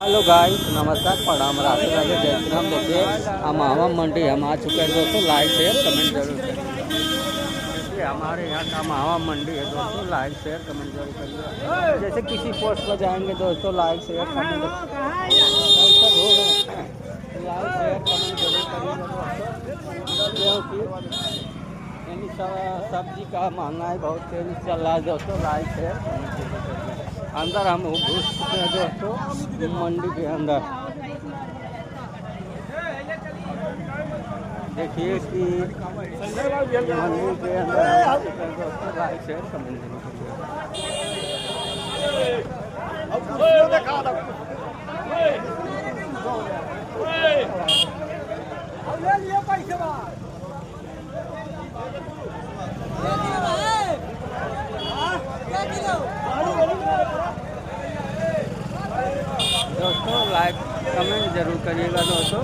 Hello guys, नमस्कार, प्रणाम, राधे राधे, जय श्री राम। देखिए हम मावा मंडी हम आ चुके हैं दोस्तों। लाइक शेयर कमेंट जरूर करिए। देखिए हमारे यहाँ का मावा मंडी है दोस्तों। लाइक शेयर कमेंट जरूर करिए। जैसे किसी पोस्ट पर जाएंगे दोस्तों, like share comment like share comment जरूर करिएगा दोस्तों। क्योंकि सब्जी का महंगाई बहुत तेजी से चल रहा है दोस्तों। लाइक शेयर कमेंट जरूर करिए। अंदर हम घुस चुके हैं दोस्तों मंडी के अंदर। देखिए कि मंडी के अंदर हम चुके हैं दोस्तों। लाइक शेयर कमेंट जरूर दोस्तों। लाइक कमेंट जरूर करिएगा दोस्तों।